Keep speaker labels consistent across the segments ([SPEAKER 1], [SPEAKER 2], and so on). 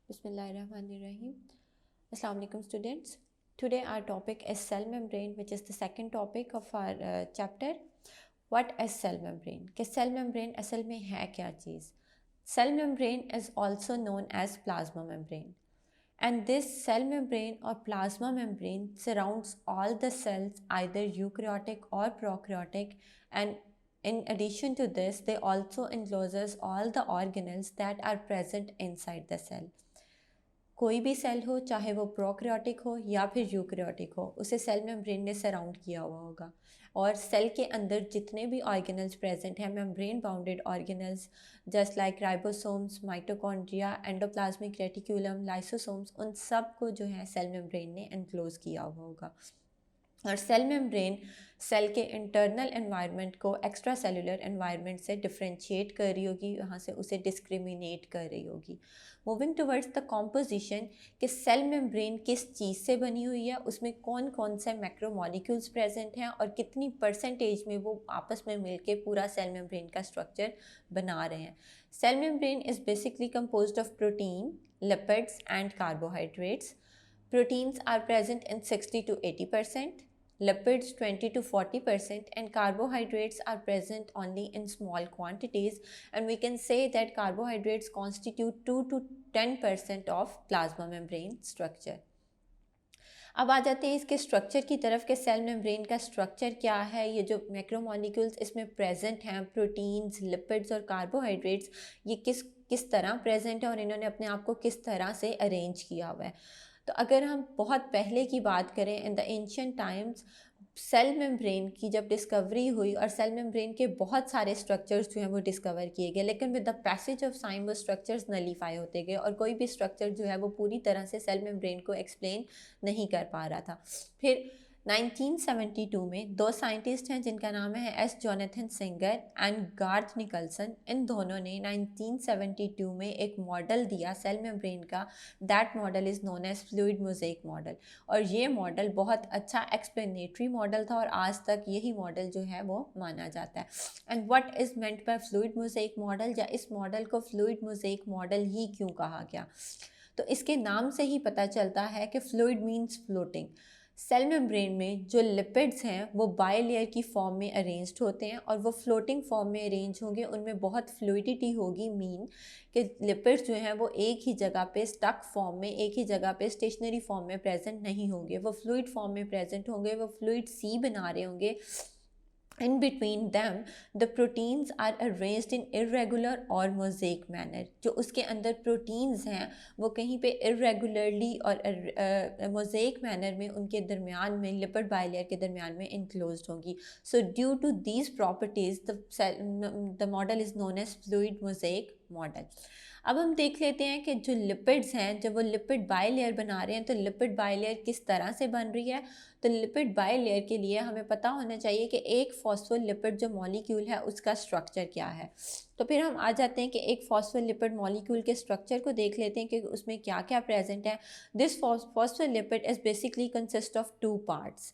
[SPEAKER 1] Bismillahirrahmanirrahim. Assalamu alaikum students. Today our topic is cell membrane, which is the second topic of our chapter. What is cell membrane? कि cell membrane असल में है क्या चीज़? Cell membrane is also known as plasma membrane. And this cell membrane or plasma membrane surrounds all the cells, either eukaryotic or prokaryotic, and in addition to this, they also encloses all the organelles that are present inside the cell. कोई भी cell हो, चाहे वो prokaryotic हो या फिर eukaryotic हो, उसे सेल मेम्ब्रेन ने सराउंड किया हुआ होगा। और सेल के अंदर जितने भी ऑर्गेनल्स प्रेजेंट हैं, membrane bounded organelles just like ribosomes, mitochondria, endoplasmic reticulum, lysosomes, उन सब को जो है सेल मेम्ब्रेन ने एनक्लोज किया हुआ होगा। और सेल मेम्ब्रेन सेल के इंटरनल एनवायरनमेंट को एक्स्ट्रा सेलुलर एनवायरनमेंट से डिफ्रेंशिएट कर रही होगी, यहाँ से उसे डिस्क्रिमिनेट कर रही होगी। मूविंग टुवर्ड्स द कॉम्पोजिशन कि सेल मेम्ब्रेन किस चीज़ से बनी हुई है, उसमें कौन कौन से मैक्रोमोलिक्यूल्स प्रेजेंट हैं और कितनी परसेंटेज में वो आपस में मिलके पूरा सेल मेम्ब्रेन का स्ट्रक्चर बना रहे हैं। Cell membrane is basically composed of protein, lipids and carbohydrates. Proteins are present in 60 to 80%, lipids 20 to 40%, and carbohydrates are present only in small quantities. And we can say that carbohydrates constitute 2 to 10% of plasma membrane structure. अब आ जाते हैं इसके structure की तरफ कि cell membrane का structure क्या है। ये जो मैक्रोमोलिक्यूल्स इसमें प्रेजेंट हैं, प्रोटीन्स, लिपिड्स और कार्बोहाइड्रेट्स, ये किस तरह प्रेजेंट है और इन्होंने अपने आप को किस तरह से अरेंज किया हुआ है। तो अगर हम बहुत पहले की बात करें, in the ancient times cell membrane की जब डिस्कवरी हुई और सेल मेम्ब्रेन के बहुत सारे स्ट्रक्चर्स जो हैं वो डिस्कवर किए गए, लेकिन with the passage of time वो स्ट्रक्चर्स नलीफाई होते गए और कोई भी स्ट्रक्चर जो है वो पूरी तरह से सेल मेम्ब्रेन को एक्सप्लेन नहीं कर पा रहा था। फिर 1972 में दो साइंटिस्ट हैं जिनका नाम है S Jonathan Singer and Garth Nicolson. इन दोनों ने 1972 में एक मॉडल दिया सेल मेम्ब्रेन का। That model is known as fluid mosaic model, और ये मॉडल बहुत अच्छा एक्सप्लेनेटरी मॉडल था और आज तक यही मॉडल जो है वो माना जाता है। And what is meant bye fluid mosaic model, या इस मॉडल को फ्लूइड मोज़ेक मॉडल ही क्यों कहा गया? तो इसके नाम से ही पता चलता है कि fluid means floating. Cell membrane में जो लिपिड्स हैं वो बाइलेयर की फॉर्म में अरेंज्ड होते हैं और वो फ्लोटिंग फॉर्म में अरेंज होंगे, उनमें बहुत फ्लूइडिटी होगी। मीन कि लिपिड्स जो हैं वो एक ही जगह पे स्टक फॉर्म में, एक ही जगह पे स्टेशनरी फॉर्म में प्रेजेंट नहीं होंगे, वो फ्लूइड फॉर्म में प्रेजेंट होंगे, वो फ्लूइड सी बना रहे होंगे। In between them, the proteins are arranged in irregular or mosaic manner. जो उसके अंदर proteins हैं वो कहीं पे irregularly और mosaic manner में उनके दरमियान में lipid bilayer के दरमियान में enclosed होंगी. So due to these properties, the model is known as fluid mosaic model. अब हम देख लेते हैं कि जो लिपिड्स हैं, जब वो लिपिड बाइलेयर बना रहे हैं तो लिपिड बाइलेयर किस तरह से बन रही है। तो लिपिड बाइलेयर के लिए हमें पता होना चाहिए कि एक फॉस्फोलिपिड जो मॉलिक्यूल है उसका स्ट्रक्चर क्या है। तो फिर हम आ जाते हैं कि एक फॉस्फोलिपिड मॉलिक्यूल के स्ट्रक्चर को देख लेते हैं कि उसमें क्या क्या प्रेजेंट है। This phospholipid is basically consist of two parts.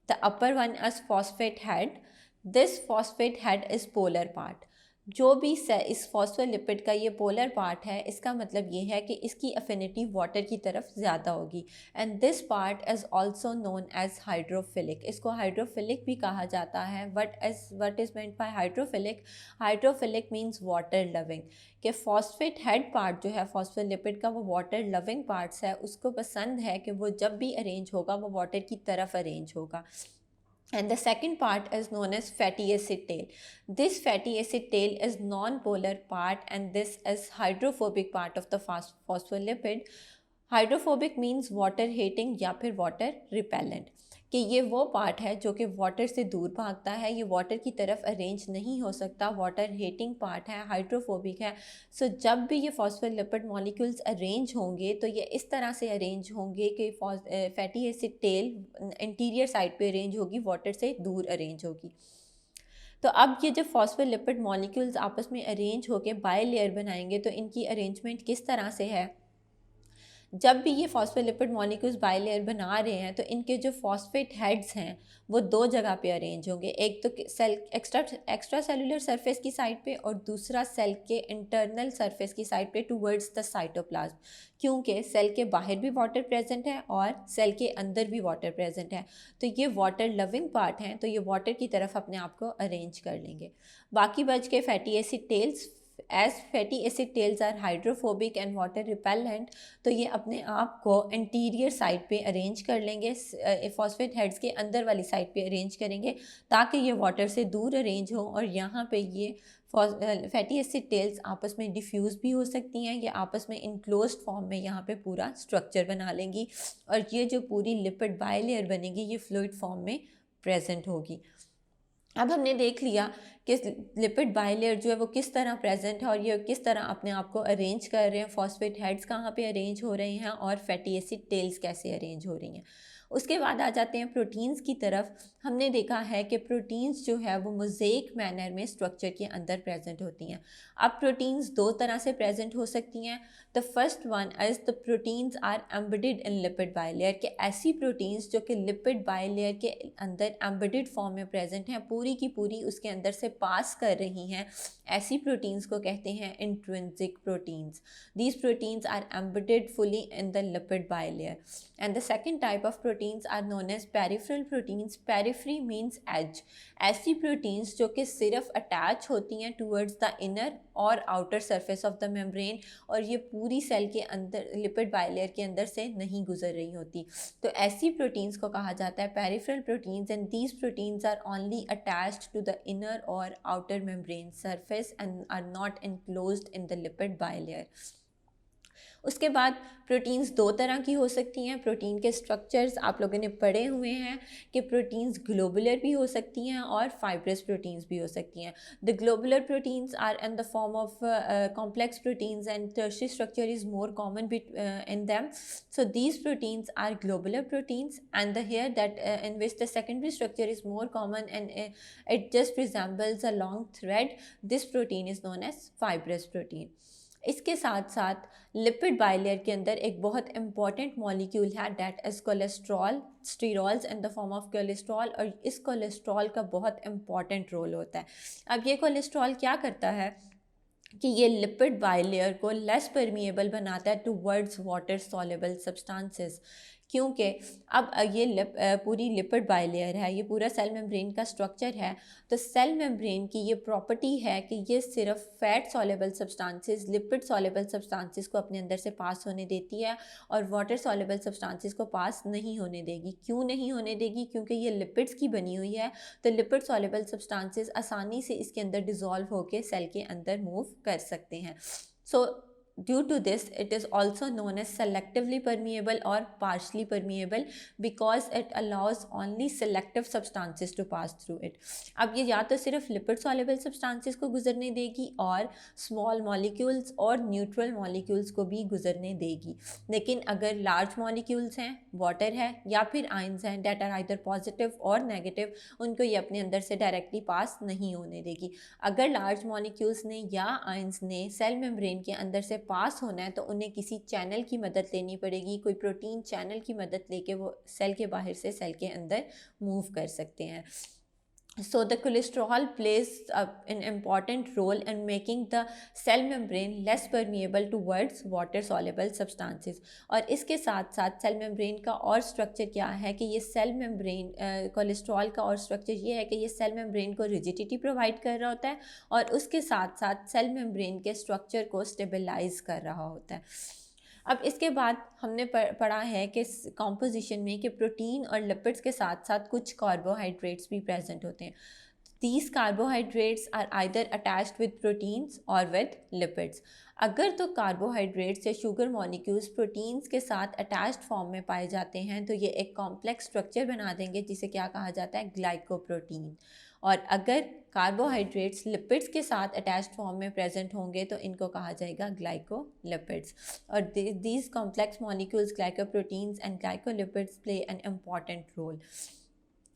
[SPEAKER 1] The upper one is phosphate head. This phosphate head is polar part. जो भी इस फॉस्फोलिपिड का ये पोलर पार्ट है, इसका मतलब ये है कि इसकी अफिनिटी वाटर की तरफ ज़्यादा होगी। And this part is also known as hydrophilic. इसको हाइड्रोफिलिक भी कहा जाता है. What is meant by hydrophilic? Hydrophilic means water loving. कि फॉस्फेट हेड पार्ट जो है फॉस्फोलिपिड का वो वाटर लविंग पार्ट्स है, उसको पसंद है कि वो जब भी अरेंज होगा वो वाटर की तरफ अरेंज होगा. And the second part is known as fatty acid tail. This fatty acid tail is non-polar part, and this is hydrophobic part of the phospholipid. Hydrophobic means water hating या फिर water repellent. कि ये वो part है जो कि water से दूर भागता है, ये वाटर की तरफ अरेंज नहीं हो सकता, वाटर हेटिंग पार्ट है, हाइड्रोफोबिक है. सो जब भी ये फॉस्फोलिपिड मॉलिक्यूल्स अरेंज होंगे तो ये इस तरह से अरेंज होंगे कि fatty acid tail interior side पे अरेंज होगी, वाटर से दूर अरेंज होगी. तो अब ये जब फॉस्फोलिपिड मॉलिक्यूल्स आपस में अरेंज होकर बाई लेयर बनाएंगे तो इनकी अरेंजमेंट किस तरह से है. जब भी ये फॉस्फोलिपिड मॉलिक्यूल्स बाइलेयर बना रहे हैं तो इनके जो फॉस्फेट हेड्स हैं वो दो जगह पे अरेंज होंगे, एक तो सेल एक्स्ट्रा सेलुलर सरफेस की साइड पे और दूसरा सेल के इंटरनल सरफेस की साइड पे टूवर्ड्स द साइटोप्लाज्म, क्योंकि सेल के बाहर भी वाटर प्रेजेंट है और सेल के अंदर भी वाटर प्रेजेंट है। तो ये वाटर लविंग पार्ट हैं, तो ये वाटर की तरफ अपने आप को अरेंज कर लेंगे। बाकी बच के fatty acid tails, as fatty acid tails are hydrophobic and water repellent, तो ये अपने आप को इंटीरियर साइड पे अरेंज कर लेंगे, फॉस्फेट हेड्स के अंदर वाली साइड पे अरेंज करेंगे ताकि ये वाटर से दूर अरेंज हो, और यहाँ पे ये फैटी एसिड टेल्स आपस में डिफ्यूज़ भी हो सकती हैं, ये आपस में इनक्लोज्ड फॉर्म में यहाँ पे पूरा स्ट्रक्चर बना लेंगी, और ये जो पूरी लिपिड बाइलेयर बनेगी ये फ्लूइड फॉर्म में प्रेजेंट होगी। अब हमने देख लिया कि लिपिड बाइलेयर जो है वो किस तरह प्रेजेंट है और ये किस तरह अपने आप को अरेंज कर रहे हैं, फॉस्फेट हेड्स कहाँ पे अरेंज हो रहे हैं और फैटी एसिड टेल्स कैसे अरेंज हो रही हैं। उसके बाद आ जाते हैं प्रोटीन्स की तरफ। हमने देखा है कि प्रोटीन्स जो है वो मोज़ेक मैनर में स्ट्रक्चर के अंदर प्रेजेंट होती हैं। अब प्रोटीन्स दो तरह से प्रेजेंट हो सकती हैं। The first one is the proteins are embedded in lipid bilayer, के ऐसी प्रोटीन्स जो कि लिपिड बाइलेयर के अंदर एम्बेडेड फॉर्म में प्रेजेंट हैं, पूरी की पूरी उसके अंदर से पास कर रही हैं, ऐसी प्रोटीन्स को कहते हैं intrinsic proteins. These proteins are embedded fully in the lipid bilayer. And the second type of proteins are known as peripheral proteins. Periphery means edge. ऐसी proteins जो कि सिर्फ attach होती हैं towards the inner और outer surface of the membrane, और ये पूरी सेल के अंदर लिपिड बाइलेयर के अंदर से नहीं गुजर रही होती, तो ऐसी प्रोटीन्स को कहा जाता है peripheral proteins, and these proteins are only attached to the inner or outer membrane surface and are not enclosed in the lipid bilayer. उसके बाद प्रोटीन्स दो तरह की हो सकती हैं। प्रोटीन के स्ट्रक्चर्स आप लोगों ने पढ़े हुए हैं कि प्रोटीन्स ग्लोबुलर भी हो सकती हैं और फाइब्रस प्रोटीन्स भी हो सकती हैं। The globular proteins are in the form of complex proteins and tertiary structure is more common in them. So these proteins are globular proteins, and the here that in which the secondary structure is more common and it just resembles a long thread. This protein is known as fibrous protein. इसके साथ साथ lipid bilayer के अंदर एक बहुत important molecule है, that is cholesterol, sterols in the form of cholesterol, और इस कोलेस्ट्रॉल का बहुत इंपॉर्टेंट रोल होता है। अब ये कोलेस्ट्रॉल क्या करता है कि ये लिपिड बाइलेयर को लेस परमिएबल बनाता है टुवर्ड्स वाटर सॉल्युबल सब्सटेंसेस, क्योंकि अब ये पूरी लिपिड बाइलेयर है, ये पूरा सेल मेम्ब्रेन का स्ट्रक्चर है, तो सेल मेम्ब्रेन की ये प्रॉपर्टी है कि ये सिर्फ fat soluble substances, lipid soluble substances को अपने अंदर से पास होने देती है और वाटर सॉल्युबल सब्सटेंसेस को पास नहीं होने देगी। क्यों नहीं होने देगी? क्योंकि ये लिपिड्स की बनी हुई है, तो लिपिड सॉल्युबल सब्सटेंसेस आसानी से इसके अंदर डिज़ोल्व होकर सेल के अंदर मूव कर सकते हैं। सो due to this it is also known as selectively permeable or partially permeable because it allows only selective substances to pass through it. अब ये या तो सिर्फ लिपिड सॉल्युबल सब्सटेंसेस को गुजरने देगी और स्मॉल मॉलिक्यूल्स और न्यूट्रल मॉलिक्यूल्स को भी गुजरने देगी, लेकिन अगर लार्ज मॉलिक्यूल्स हैं, वाटर है या फिर आयंस हैं डेट आर आइदर पॉजिटिव और नेगेटिव, उनको ये अपने अंदर से डायरेक्टली पास नहीं होने देगी। अगर लार्ज मॉलिक्यूल्स ने या आयंस ने सेल मेम्ब्रेन के अंदर से पास होना है तो उन्हें किसी चैनल की मदद लेनी पड़ेगी, कोई प्रोटीन चैनल की मदद लेके वो सेल के बाहर से सेल के अंदर मूव कर सकते हैं। So the cholesterol plays an important role in making the cell membrane less permeable towards water soluble substances. और इसके साथ साथ सेल मेम्ब्रेन का और स्ट्रक्चर क्या है कि ये सेल मेम्ब्रेन कोलेस्ट्रॉल का और स्ट्रक्चर ये है कि ये सेल मेम्ब्रेन को रिजिडिटी प्रोवाइड कर रहा होता है और उसके साथ साथ सेल मेम्ब्रेन के स्ट्रक्चर को स्टेबलाइज कर रहा होता है। अब इसके बाद हमने पढ़ा है कि कॉम्पोजिशन में कि प्रोटीन और लिपिड्स के साथ साथ कुछ कार्बोहाइड्रेट्स भी प्रेजेंट होते हैं। These carbohydrates are either attached with proteins or with lipids. अगर तो कार्बोहाइड्रेट्स या शुगर मॉलिक्यूल्स प्रोटीन्स के साथ अटैच्ड फॉर्म में पाए जाते हैं तो ये एक कॉम्प्लेक्स स्ट्रक्चर बना देंगे जिसे क्या कहा जाता है, ग्लाइकोप्रोटीन। और अगर कार्बोहाइड्रेट्स लिपिड्स के साथ अटैच्ड फॉर्म में प्रेजेंट होंगे तो इनको कहा जाएगा ग्लाइकोलिपिड्स। और these complex molecules glycoproteins and glycolipids play an important role.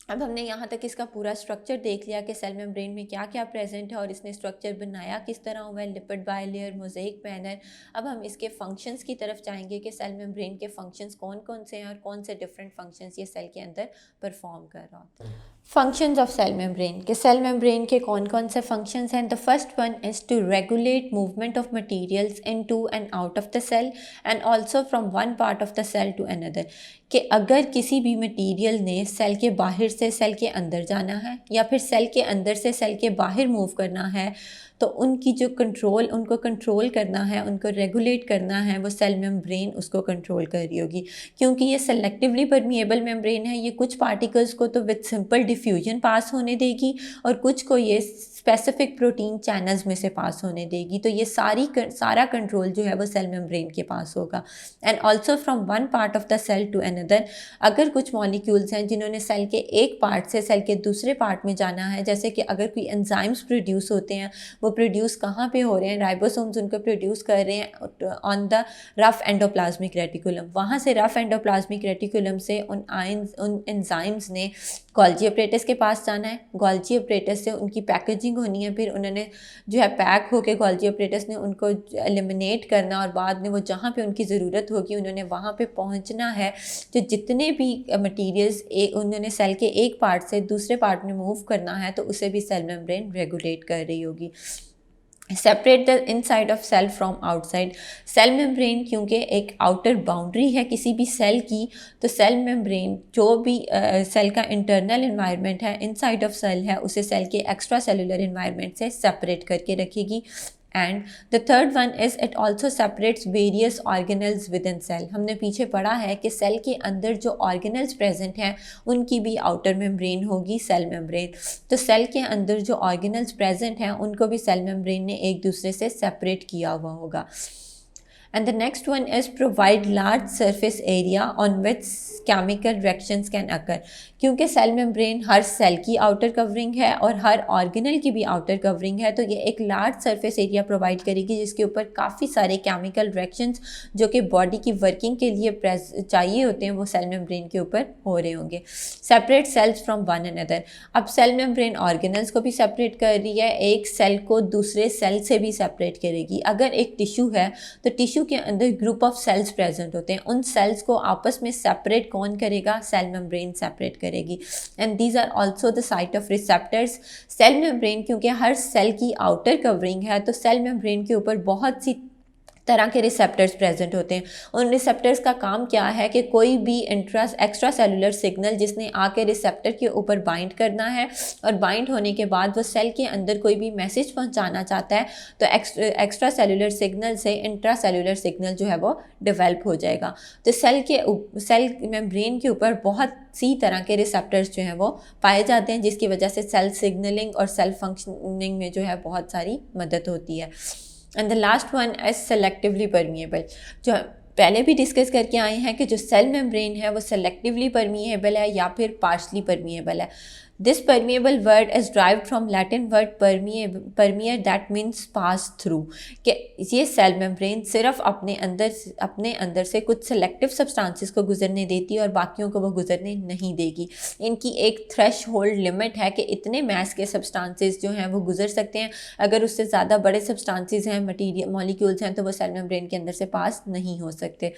[SPEAKER 1] अब हमने यहाँ तक इसका पूरा स्ट्रक्चर देख लिया कि सेल मेम्ब्रेन में क्या क्या प्रेजेंट है और इसने स्ट्रक्चर बनाया किस तरह हुआ है, लिपिड बायलेयर, मोज़ेइक पैनल। अब हम इसके फंक्शंस की तरफ जाएंगे कि सेल मेम्ब्रेन के फंक्शंस कौन कौन से हैं और कौन से डिफरेंट फंक्शंस ये सेल के अंदर परफॉर्म कर रहा होता है। फंक्शंस ऑफ सेल मेम्ब्रेन के सेल मेम्ब्रेन के कौन कौन से फंक्शंस हैं। The first one is to regulate movement of materials into and out of the cell and also from one part of the cell to another. कि अगर किसी भी मटीरियल ने सेल के बाहर से सेल के अंदर जाना है या फिर सेल के अंदर से सेल के बाहर मूव करना है, तो उनकी जो कंट्रोल, उनको कंट्रोल करना है, उनको रेगुलेट करना है, वो सेल मेम्ब्रेन उसको कंट्रोल कर रही होगी। क्योंकि ये सेलेक्टिवली परमिएबल मेम्ब्रेन है, ये कुछ पार्टिकल्स को तो विद सिंपल डिफ्यूजन पास होने देगी और कुछ को ये स्पेसिफिक प्रोटीन चैनल्स में से पास होने देगी। तो ये सारा कंट्रोल जो है वो सेल मेम्ब्रेन के पास होगा। And also from one part of the cell to another, अगर कुछ मॉलिक्यूल्स हैं जिन्होंने सेल के एक पार्ट से सेल के दूसरे पार्ट में जाना है, जैसे कि अगर कोई एंजाइम्स प्रोड्यूस होते हैं, वो प्रोड्यूस कहाँ पे हो रहे हैं, राइबोसोम्स उनको प्रोड्यूस कर रहे हैं on the rough endoplasmic reticulum. वहाँ से रफ एंडोप्लाज्मिक रेटिकुलम से उन एंजाइम्स ने गोल्गी अपरेटस के पास जाना है। गोल्गी अपरेटस से उनकी पैकेजिंग होनी है, फिर उन्होंने जो है पैक होके गोल्गी अपरेटस ने उनको एलिमिनेट करना और बाद में वो जहाँ पे उनकी ज़रूरत होगी उन्होंने वहाँ पे पहुँचना है। तो जितने भी मटीरियल्स उन्होंने सेल के एक पार्ट से दूसरे पार्ट में मूव करना है, तो उसे भी सेल मेम्ब्रेन रेगुलेट कर रही होगी। Separate the inside of cell from outside. Cell membrane क्योंकि एक आउटर बाउंड्री है किसी भी सेल की, तो सेल मेम्ब्रेन जो भी सेल का इंटरनल इन्वायरमेंट है, इनसाइड ऑफ सेल है, उसे सेल के एक्स्ट्रा सेलुलर इन्वायरमेंट से सेपरेट करके रखेगी। And the third one is it also separates various organelles within cell. हमने पीछे पढ़ा है कि सेल के अंदर जो ऑर्गेनल्स प्रेजेंट हैं उनकी भी आउटर मेम्ब्रेन होगी सेल मेम्ब्रेन। तो सेल के अंदर जो ऑर्गेनल्स प्रेजेंट हैं उनको भी सेल मेम्ब्रेन ने एक दूसरे से सेपरेट किया हुआ होगा। And the next one is provide large surface area on which chemical reactions can occur। क्योंकि सेल मेम्ब्रेन हर सेल की आउटर कवरिंग है और हर ऑर्गेनल की भी आउटर कवरिंग है, तो ये एक लार्ज सरफेस एरिया प्रोवाइड करेगी जिसके ऊपर काफ़ी सारे केमिकल रिएक्शंस जो कि बॉडी की वर्किंग के लिए चाहिए होते हैं वो सेल मेम्ब्रेन के ऊपर हो रहे होंगे। Separate cells from one another. अब सेल मेम्ब्रेन ऑर्गेनल्स को भी सेपरेट कर रही है, एक सेल को दूसरे सेल से भी सेपरेट करेगी। अगर एक टिश्यू है तो टिश्यू के अंदर ग्रुप ऑफ सेल्स प्रेजेंट होते हैं, उन सेल्स को आपस में सेपरेट कौन करेगा, सेल मेम्ब्रेन सेपरेट करेगी। And these are also the site of receptors. Cell membrane क्योंकि हर सेल की आउटर कवरिंग है, तो सेल मेम्ब्रेन के ऊपर बहुत सी तरह के रिसेप्टर्स प्रेजेंट होते हैं। उन रिसेप्टर्स का काम क्या है कि कोई भी एक्स्ट्रा सेलुलर सिग्नल जिसने आके रिसेप्टर के ऊपर बाइंड करना है और बाइंड होने के बाद वो सेल के अंदर कोई भी मैसेज पहुंचाना चाहता है, तो एक्स्ट्रा सेलुलर सिग्नल से इंट्रा सेलुलर सिग्नल जो है वो डेवलप हो जाएगा। तो सेल मेम्ब्रेन के ऊपर बहुत सी तरह के रिसेप्टर्स जो हैं वो पाए जाते हैं, जिसकी वजह से सेल सिग्नलिंग और सेल फंक्शनिंग में जो है बहुत सारी मदद होती है। And the last one is selectively permeable. जो पहले भी डिस्कस करके आए हैं कि जो सेल मेम्ब्रेन है वो सेलेक्टिवली परमिएबल है या फिर पार्शली परमिएबल है। This permeable word is derived from Latin word permeare that means pass through. कि ये सेल मेम्ब्रेन सिर्फ अपने अंदर से कुछ सेलेक्टिव सब्सटेंसेस को गुजरने देती है और बाकियों को वो गुजरने नहीं देगी। इनकी एक थ्रेश होल्ड लिमिट है कि इतने मैस के सब्सटेंसेस जो हैं वो गुजर सकते हैं, अगर उससे ज़्यादा बड़े सब्सटेंसेस हैं, मटीरियल मॉलिक्यूल्स हैं, तो वो सेल मेम्ब्रेन के अंदर से पास नहीं हो सकते।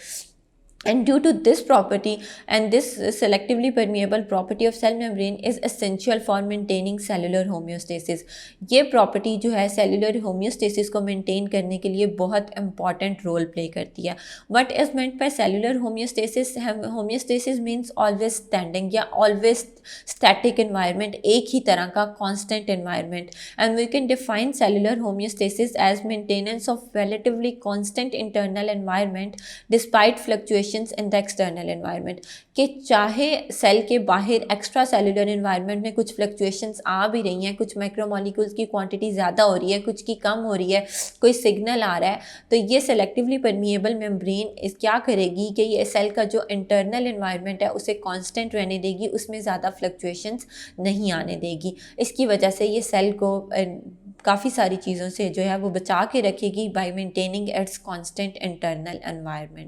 [SPEAKER 1] And due to this property and this selectively permeable property of cell membrane is essential for maintaining cellular homeostasis। ये property जो है cellular homeostasis को maintain करने के लिए बहुत important role play करती है। What is meant by cellular homeostasis? Homeostasis means always standing या always static environment, एक ही तरह का constant environment। And we can define cellular homeostasis as maintenance of relatively constant internal environment despite fluctuation in the external environment. कि चाहे cell के बाहर extra cellular environment में कुछ फ्लक्चुएशंस आ भी रही हैं, कुछ मैक्रोमोलिक्यूल्स की क्वांटिटी ज़्यादा हो रही है, कुछ की कम हो रही है, कोई सिग्नल आ रहा है, तो ये सेलेक्टिवली परमिएबल मेम्ब्रेन इस क्या करेगी कि ये सेल का जो इंटरनल एनवायरनमेंट है उसे कांस्टेंट रहने देगी, उसमें ज़्यादा फ्लक्चुएशंस नहीं आने देगी। इसकी वजह से ये सेल को काफ़ी सारी चीज़ों से जो है वो बचा के रखेगी bye maintaining it's constant internal environment.